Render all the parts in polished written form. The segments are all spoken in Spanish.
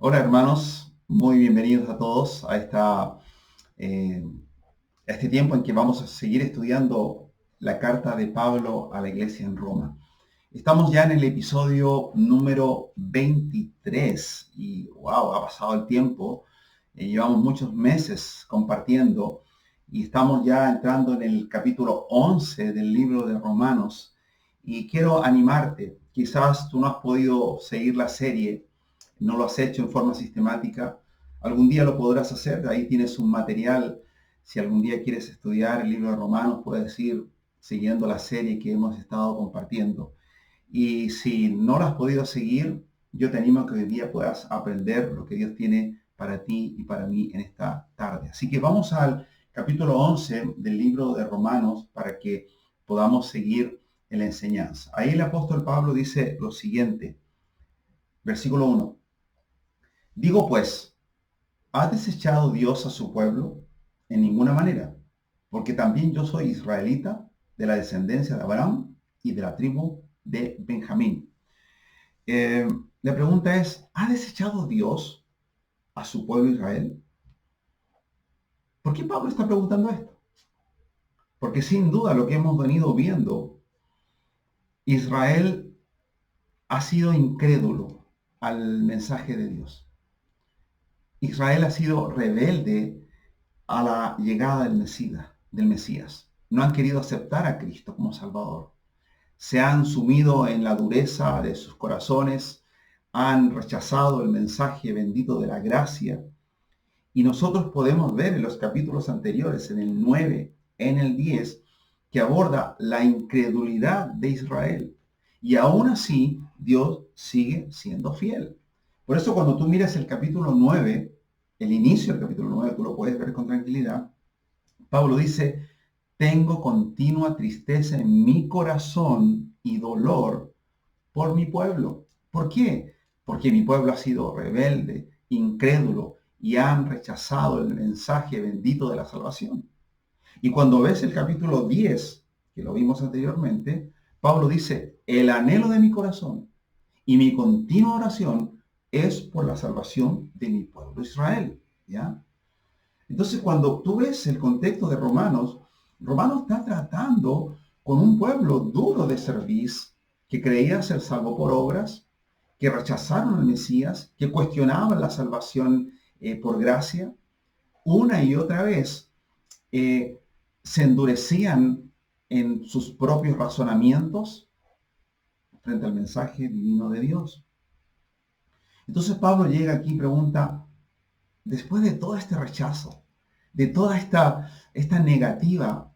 Hola hermanos, muy bienvenidos a todos eh, a este tiempo en que vamos a seguir estudiando la carta de Pablo a la iglesia en Roma. Estamos ya en el episodio número 23 y wow, ha pasado el tiempo. Llevamos muchos meses compartiendo y estamos ya entrando en el capítulo 11 del libro de Romanos y quiero animarte. Quizás tú no has podido seguir la serie, no lo has hecho en forma sistemática. Algún día lo podrás hacer, ahí tienes un material. Si algún día quieres estudiar el libro de Romanos, puedes ir siguiendo la serie que hemos estado compartiendo. Y si no lo has podido seguir, yo te animo a que hoy día puedas aprender lo que Dios tiene para ti y para mí en esta tarde. Así que vamos al capítulo 11 del libro de Romanos para que podamos seguir en la enseñanza. Ahí el apóstol Pablo dice lo siguiente, versículo 1. Digo pues, ¿ha desechado Dios a su pueblo? En ninguna manera, porque también yo soy israelita de la descendencia de Abraham y de la tribu de Benjamín. Eh, la pregunta es, ¿ha desechado Dios a su pueblo Israel? ¿Por qué Pablo está preguntando esto? Porque sin duda lo que hemos venido viendo, Israel ha sido incrédulo al mensaje de Dios. Israel ha sido rebelde a la llegada del Mesías. No han querido aceptar a Cristo como Salvador. Se han sumido en la dureza de sus corazones, han rechazado el mensaje bendito de la gracia. Y nosotros podemos ver en los capítulos anteriores, en el 9, en el 10, que aborda la incredulidad de Israel. Y aún así, Dios sigue siendo fiel. Por eso cuando tú miras el capítulo 9, el inicio del capítulo 9, tú lo puedes ver con tranquilidad. Pablo dice, tengo continua tristeza en mi corazón y dolor por mi pueblo. ¿Por qué? Porque mi pueblo ha sido rebelde, incrédulo y han rechazado el mensaje bendito de la salvación. Y cuando ves el capítulo 10, que lo vimos anteriormente, Pablo dice, el anhelo de mi corazón y mi continua oración es por la salvación de mi pueblo Israel. ¿Ya? Entonces, cuando tú ves el contexto de Romanos, Romanos está tratando con un pueblo duro de cerviz, que creía ser salvo por obras, que rechazaron al Mesías, que cuestionaban la salvación por gracia. Una y otra vez eh, se endurecían en sus propios razonamientos frente al mensaje divino de Dios. Entonces Pablo llega aquí y pregunta, después de todo este rechazo, de toda esta negativa,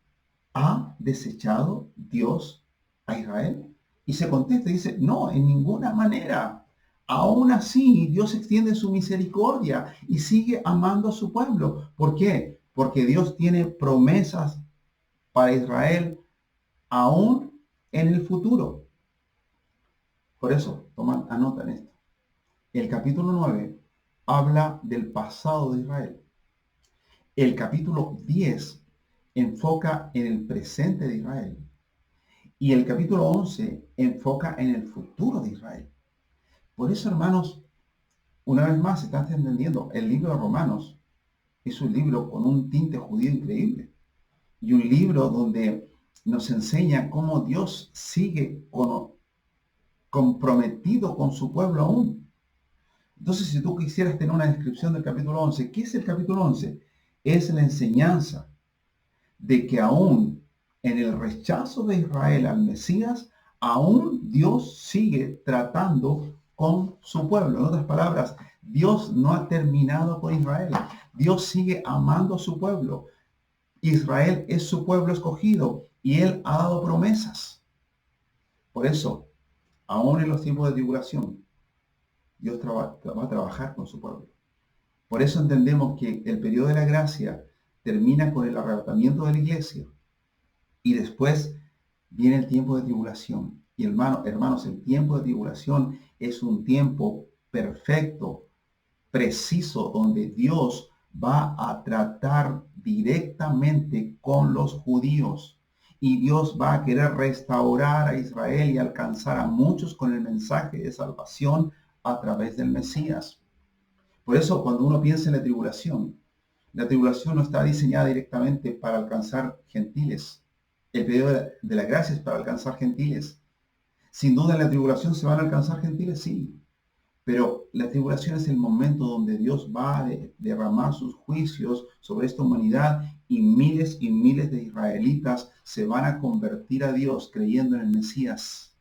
¿ha desechado Dios a Israel? Y se contesta y dice, no, en ninguna manera. Aún así, Dios extiende su misericordia y sigue amando a su pueblo. ¿Por qué? Porque Dios tiene promesas para Israel aún en el futuro. Por eso, toman, anotan esto. El capítulo 9 habla del pasado de Israel. El capítulo 10 enfoca en el presente de Israel. Y el capítulo 11 enfoca en el futuro de Israel. Por eso, hermanos, una vez más, están entendiendo, el libro de Romanos es un libro con un tinte judío increíble. Y un libro donde nos enseña cómo Dios sigue comprometido con su pueblo aún. Entonces, si tú quisieras tener una descripción del capítulo 11, ¿qué es el capítulo 11? Es la enseñanza de que aún en el rechazo de Israel al Mesías, aún Dios sigue tratando con su pueblo. En otras palabras, Dios no ha terminado con Israel. Dios sigue amando a su pueblo. Israel es su pueblo escogido y Él ha dado promesas. Por eso, aún en los tiempos de tribulación, Dios va a trabajar con su pueblo. Por eso entendemos que el periodo de la gracia termina con el arrebatamiento de la iglesia. Y después viene el tiempo de tribulación. Y hermanos, el tiempo de tribulación es un tiempo perfecto, preciso, donde Dios va a tratar directamente con los judíos. Y Dios va a querer restaurar a Israel y alcanzar a muchos con el mensaje de salvación a través del Mesías. Por eso cuando uno piensa en la tribulación no está diseñada directamente para alcanzar gentiles. El periodo de la gracia es para alcanzar gentiles. Sin duda en la tribulación se van a alcanzar gentiles, sí. Pero la tribulación es el momento donde Dios va a derramar sus juicios sobre esta humanidad y miles de israelitas se van a convertir a Dios creyendo en el Mesías.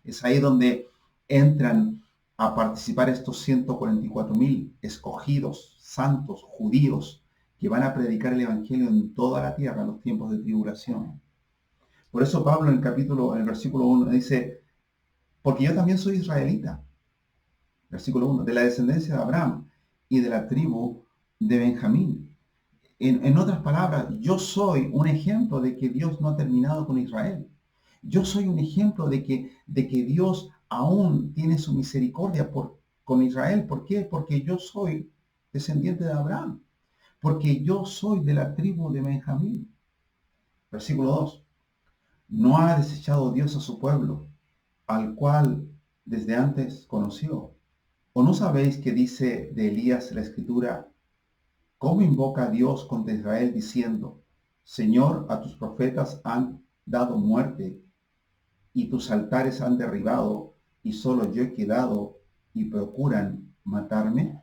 Es ahí donde entran a participar estos 144,000 escogidos, santos, judíos, que van a predicar el Evangelio en toda la tierra en los tiempos de tribulación. Por eso Pablo en el versículo 1 dice, porque yo también soy israelita, versículo 1, de la descendencia de Abraham y de la tribu de Benjamín. En otras palabras, yo soy un ejemplo de que Dios no ha terminado con Israel. Yo soy un ejemplo de que Dios aún tiene su misericordia con Israel. ¿Por qué? Porque yo soy descendiente de Abraham. Porque yo soy de la tribu de Benjamín. Versículo 2. No ha desechado Dios a su pueblo, al cual desde antes conoció. ¿O no sabéis que dice de Elías la Escritura, cómo invoca a Dios contra Israel diciendo, Señor, a tus profetas han dado muerte y tus altares han derribado y solo yo he quedado y procuran matarme?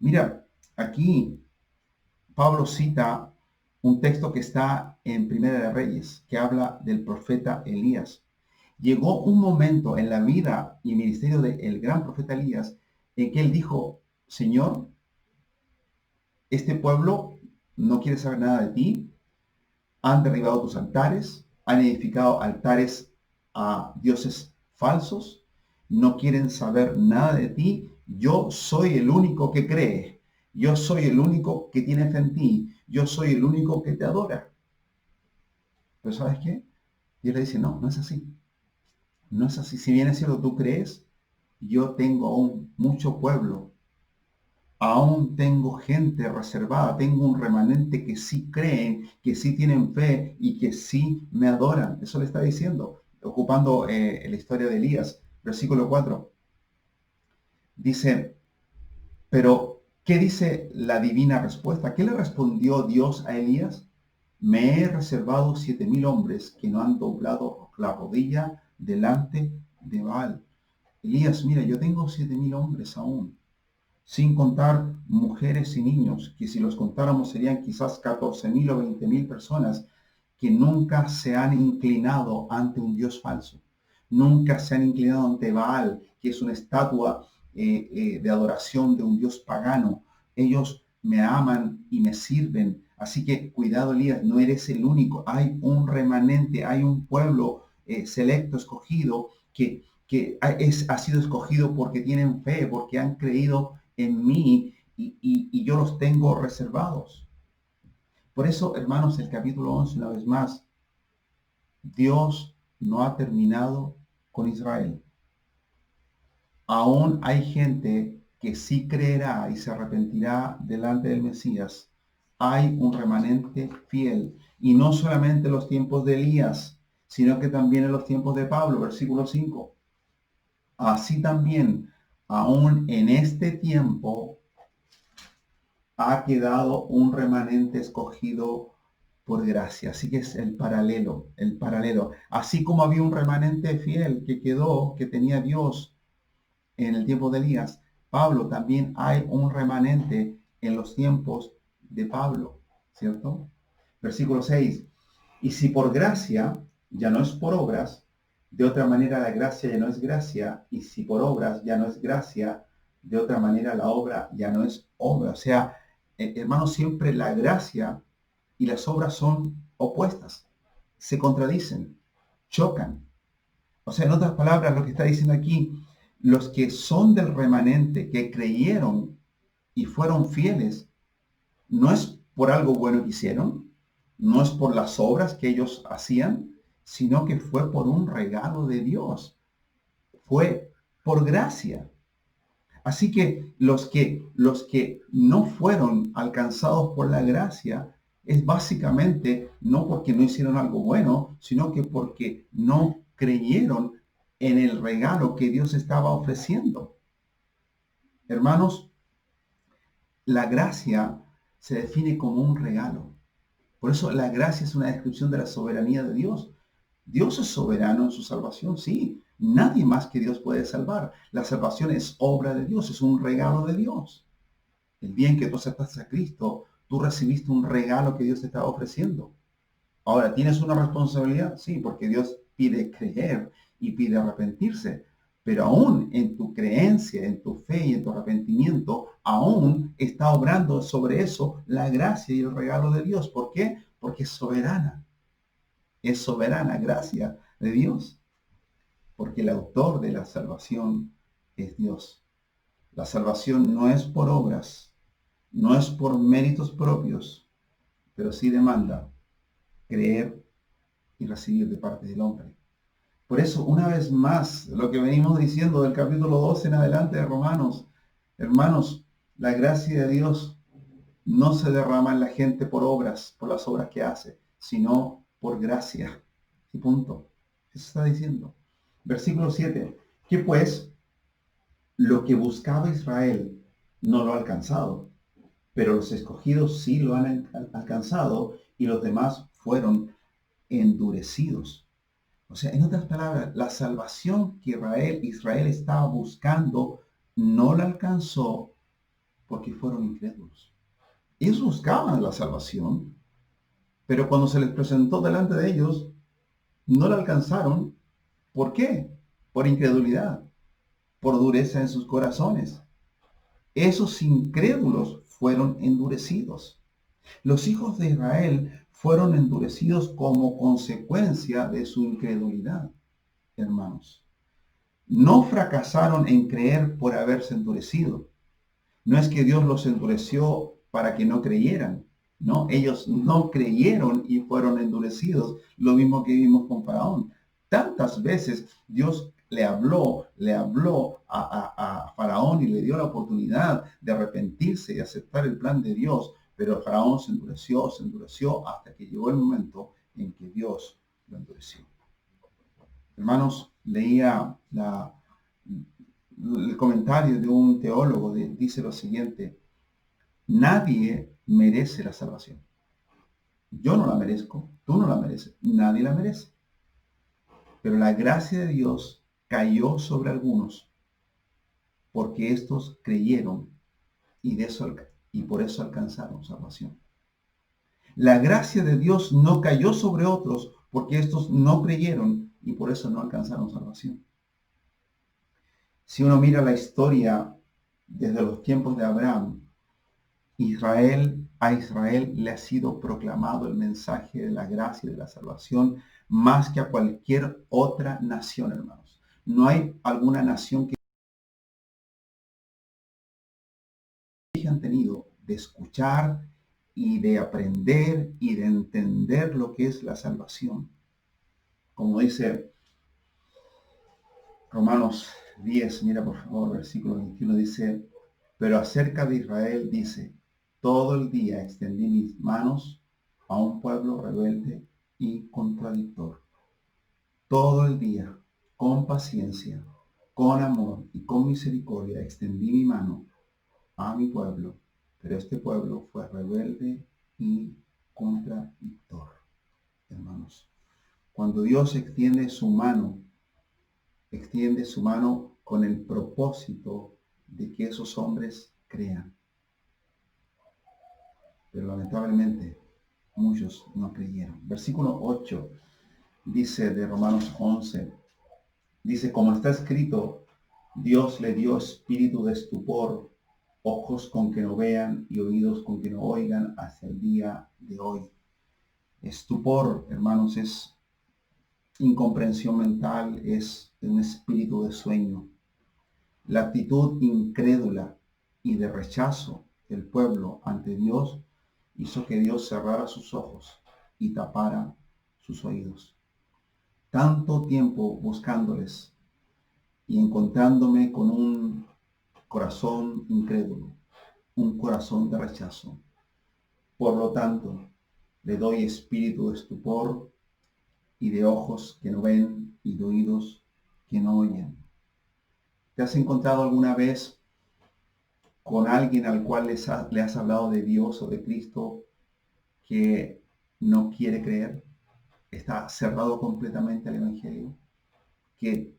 Mira, aquí Pablo cita un texto que está en Primera de Reyes, que habla del profeta Elías. Llegó un momento en la vida y ministerio del gran profeta Elías en que él dijo, Señor, este pueblo no quiere saber nada de ti, han derribado tus altares, han edificado altares a dioses falsos, no quieren saber nada de ti, yo soy el único que cree, yo soy el único que tiene fe en ti, yo soy el único que te adora. Pero ¿sabes qué? Dios le dice, no, no es así. No es así. Si bien es cierto, tú crees, yo tengo aún mucho pueblo, aún tengo gente reservada, tengo un remanente que sí creen, que sí tienen fe y que sí me adoran. Eso le está diciendo, ocupando la historia de Elías, versículo 4. Dice, pero ¿qué dice la divina respuesta? ¿Qué le respondió Dios a Elías? Me he reservado 7,000 hombres que no han doblado la rodilla delante de Baal. Elías, mira, yo tengo 7,000 hombres aún, sin contar mujeres y niños, que si los contáramos serían quizás 14,000 o 20,000 personas que nunca se han inclinado ante un Dios falso, nunca se han inclinado ante Baal, que es una estatua de adoración de un Dios pagano. Ellos me aman y me sirven. Así que cuidado, Elías, no eres el único. Hay un remanente, hay un pueblo selecto, escogido, que ha sido escogido porque tienen fe, porque han creído en mí y yo los tengo reservados. Por eso, hermanos, el capítulo 11, una vez más, Dios no ha terminado con Israel. Aún hay gente que sí creerá y se arrepentirá delante del Mesías. Hay un remanente fiel. Y no solamente en los tiempos de Elías, sino que también en los tiempos de Pablo, versículo 5. Así también, aún en este tiempo, ha quedado un remanente escogido por gracia. Así que es el paralelo, el paralelo. Así como había un remanente fiel que quedó, que tenía Dios en el tiempo de Elías, Pablo también hay un remanente en los tiempos de Pablo, ¿cierto? Versículo 6. Y si por gracia, ya no es por obras, de otra manera la gracia ya no es gracia, y si por obras ya no es gracia, de otra manera la obra ya no es obra. O sea, hermanos, siempre la gracia y las obras son opuestas, se contradicen, chocan. O sea, en otras palabras, lo que está diciendo aquí, los que son del remanente, que creyeron y fueron fieles, no es por algo bueno que hicieron, no es por las obras que ellos hacían, sino que fue por un regalo de Dios, fue por gracia. Así que los que no fueron alcanzados por la gracia es básicamente no porque no hicieron algo bueno, sino que porque no creyeron en el regalo que Dios estaba ofreciendo. Hermanos, La gracia se define como un regalo. Por eso la gracia es una descripción de la soberanía de Dios. Dios es soberano en su salvación, sí. Nadie más que Dios puede salvar. La salvación es obra de Dios, es un regalo de Dios. El día en que tú aceptaste a Cristo, tú recibiste un regalo que Dios te estaba ofreciendo. Ahora, ¿tienes una responsabilidad? Sí, porque Dios pide creer y pide arrepentirse. Pero aún en tu creencia, en tu fe y en tu arrepentimiento, aún está obrando sobre eso la gracia y el regalo de Dios. ¿Por qué? Porque es soberana gracia de Dios. Porque el autor de la salvación es Dios. La salvación no es por obras, no es por méritos propios, pero sí demanda creer y recibir de parte del hombre. Por eso, una vez más, lo que venimos diciendo del capítulo 12 en adelante de Romanos, hermanos, la gracia de Dios no se derrama en la gente por obras, por las obras que hace, sino por gracia. Y punto. Eso está diciendo. Versículo 7. Que pues lo que buscaba Israel no lo ha alcanzado, pero los escogidos sí lo han alcanzado y los demás fueron endurecidos. O sea, en otras palabras, la salvación que Israel estaba buscando no la alcanzó porque fueron incrédulos. Ellos buscaban la salvación, pero cuando se les presentó delante de ellos, no la alcanzaron. ¿Por qué? Por incredulidad, por dureza en sus corazones. Esos incrédulos fueron endurecidos. Los hijos de Israel fueron endurecidos como consecuencia de su incredulidad, hermanos. No fracasaron en creer por haberse endurecido. No es que Dios los endureció para que no creyeran. No, ellos no creyeron y fueron endurecidos. Lo mismo que vimos con Faraón. Tantas veces Dios le habló a Faraón y le dio la oportunidad de arrepentirse y aceptar el plan de Dios. Pero Faraón se endureció hasta que llegó el momento en que Dios lo endureció. Hermanos, leía el comentario de un teólogo, dice lo siguiente: nadie merece la salvación. Yo no la merezco, tú no la mereces, nadie la merece. Pero la gracia de Dios cayó sobre algunos porque estos creyeron y por eso alcanzaron salvación. La gracia de Dios no cayó sobre otros porque estos no creyeron y por eso no alcanzaron salvación. Si uno mira la historia desde los tiempos de Abraham, a Israel le ha sido proclamado el mensaje de la gracia y de la salvación más que a cualquier otra nación, hermanos. No hay alguna nación que hayan tenido de escuchar y de aprender y de entender lo que es la salvación. Como dice Romanos 10, mira por favor, versículo 21, dice: pero acerca de Israel dice, todo el día extendí mis manos a un pueblo rebelde y contradictor. Todo el día, con paciencia, con amor y con misericordia, extendí mi mano a mi pueblo, pero este pueblo fue rebelde y contradictor. Hermanos, cuando Dios extiende su mano con el propósito de que esos hombres crean. Pero lamentablemente muchos no creyeron. Versículo 8 dice de Romanos 11, dice: como está escrito, Dios le dio espíritu de estupor, ojos con que no vean y oídos con que no oigan hasta el día de hoy. Estupor, hermanos, es incomprensión mental, es un espíritu de sueño. La actitud incrédula y de rechazo del pueblo ante Dios hizo que Dios cerrara sus ojos y tapara sus oídos. Tanto tiempo buscándoles y encontrándome con un corazón incrédulo, un corazón de rechazo. Por lo tanto, le doy espíritu de estupor y de ojos que no ven y de oídos que no oyen. ¿Te has encontrado alguna vez con alguien al cual le has hablado de Dios o de Cristo que no quiere creer, está cerrado completamente al Evangelio, que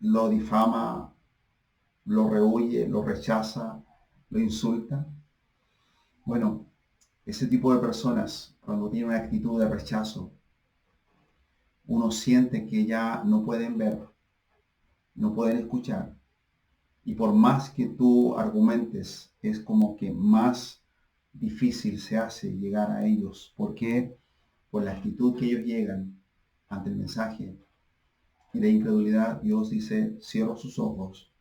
lo difama, lo rehúye, lo rechaza, lo insulta? Bueno, ese tipo de personas, cuando tienen una actitud de rechazo, uno siente que ya no pueden ver, no pueden escuchar, y por más que tú argumentes, es como que más difícil se hace llegar a ellos. ¿Por qué? Por la actitud que ellos llegan ante el mensaje y de incredulidad. Dios dice: cierro sus ojos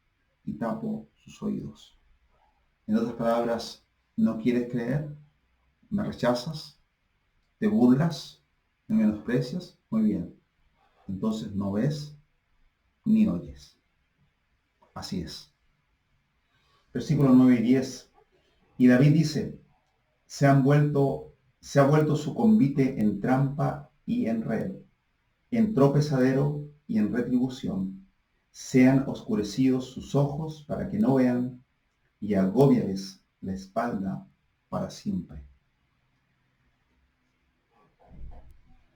y tapo sus oídos. En otras palabras, ¿no quieres creer? ¿Me rechazas? ¿Te burlas? ¿Me menosprecias? Muy bien. Entonces no ves ni oyes. Así es. Versículos 9 y 10. Y David dice: se ha vuelto su convite en trampa y en red, en tropezadero y en retribución. Sean oscurecidos sus ojos para que no vean, y agóbiales la espalda para siempre.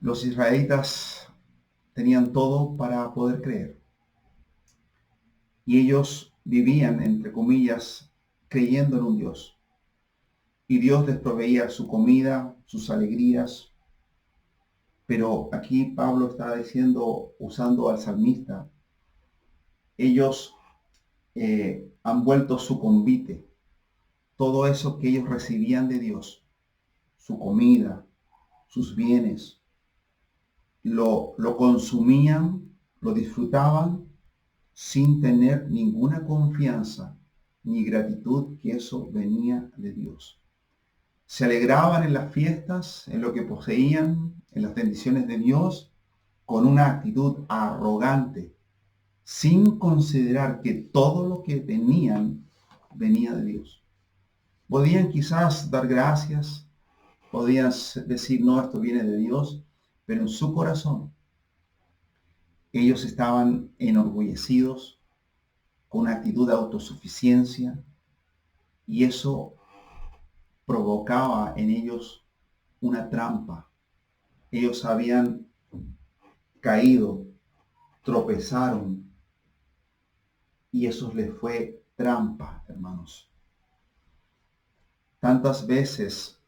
Los israelitas tenían todo para poder creer, y ellos vivían, entre comillas, creyendo en un Dios. Y Dios les proveía su comida, sus alegrías. Pero aquí Pablo está diciendo, usando al salmista, ellos han vuelto su convite. Todo eso que ellos recibían de Dios, su comida, sus bienes, lo consumían, lo disfrutaban sin tener ninguna confianza ni gratitud que eso venía de Dios. Se alegraban en las fiestas, en lo que poseían, en las bendiciones de Dios, con una actitud arrogante, sin considerar que todo lo que tenían venía de Dios. Podían quizás dar gracias, podían decir: no, esto viene de Dios, pero en su corazón ellos estaban enorgullecidos, con una actitud de autosuficiencia, y eso provocaba en ellos una trampa. Ellos habían caído, tropezaron, y eso les fue trampa, hermanos. Tantas veces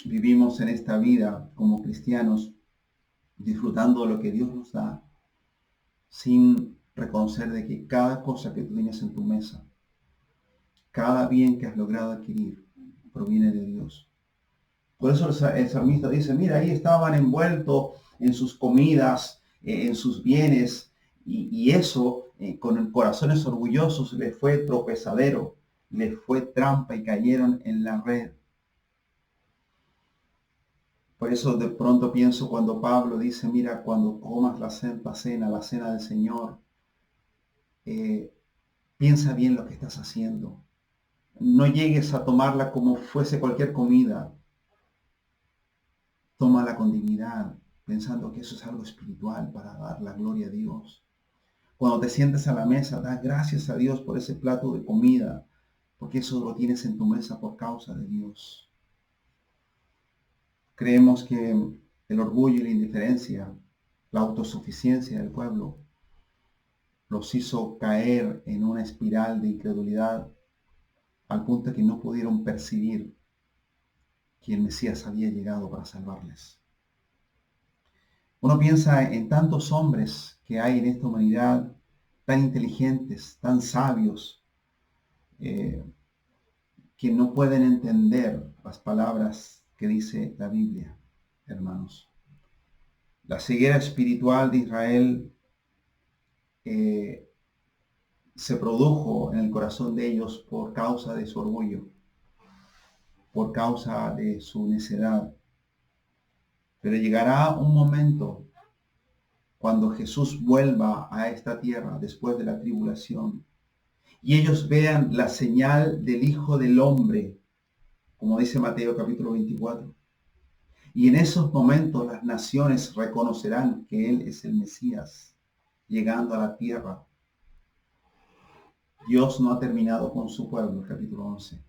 vivimos en esta vida como cristianos disfrutando de lo que Dios nos da, sin reconocer de que cada cosa que tú tienes en tu mesa, cada bien que has logrado adquirir, proviene de Dios. Por eso el salmista dice: mira, ahí estaban envueltos en sus comidas, en sus bienes, y eso, con corazones orgullosos, les fue tropezadero, les fue trampa y cayeron en la red. Por eso de pronto pienso cuando Pablo dice: mira, cuando comas la cena del Señor, piensa bien lo que estás haciendo. No llegues a tomarla como fuese cualquier comida. Tómala con dignidad, pensando que eso es algo espiritual para dar la gloria a Dios. Cuando te sientes a la mesa, da gracias a Dios por ese plato de comida, porque eso lo tienes en tu mesa por causa de Dios. Creemos que el orgullo y la indiferencia, la autosuficiencia del pueblo, los hizo caer en una espiral de incredulidad al punto que no pudieron percibir que el Mesías había llegado para salvarles. Uno piensa en tantos hombres que hay en esta humanidad, tan inteligentes, tan sabios, que no pueden entender las palabras que dice la Biblia, hermanos. La ceguera espiritual de Israel se produjo en el corazón de ellos por causa de su orgullo, por causa de su necedad. Pero llegará un momento cuando Jesús vuelva a esta tierra después de la tribulación y ellos vean la señal del Hijo del Hombre, como dice Mateo capítulo 24. Y en esos momentos las naciones reconocerán que Él es el Mesías, llegando a la tierra. Dios no ha terminado con su pueblo, el capítulo 11.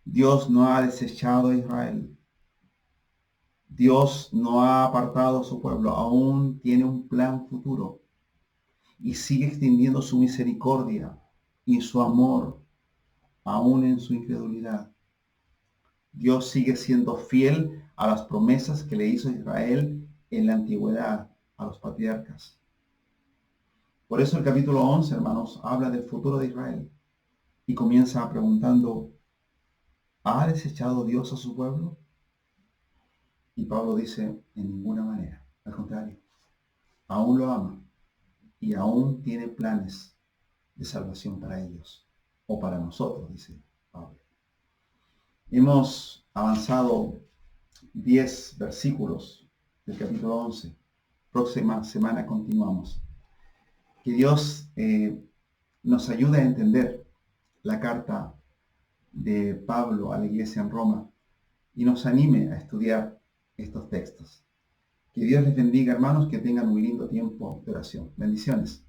Dios no ha desechado a Israel. Dios no ha apartado a su pueblo. Aún tiene un plan futuro y sigue extendiendo su misericordia y su amor aún en su incredulidad. Dios sigue siendo fiel a las promesas que le hizo Israel en la antigüedad, a los patriarcas. Por eso el capítulo 11, hermanos, habla del futuro de Israel y comienza preguntando, ¿ha desechado Dios a su pueblo? Y Pablo dice, en ninguna manera. Al contrario, aún lo ama y aún tiene planes de salvación para ellos, o para nosotros, dice Pablo. Hemos avanzado 10 versículos del capítulo 11. Próxima semana continuamos. Que Dios nos ayude a entender la carta de Pablo a la iglesia en Roma y nos anime a estudiar estos textos. Que Dios les bendiga, hermanos, que tengan un lindo tiempo de oración. Bendiciones.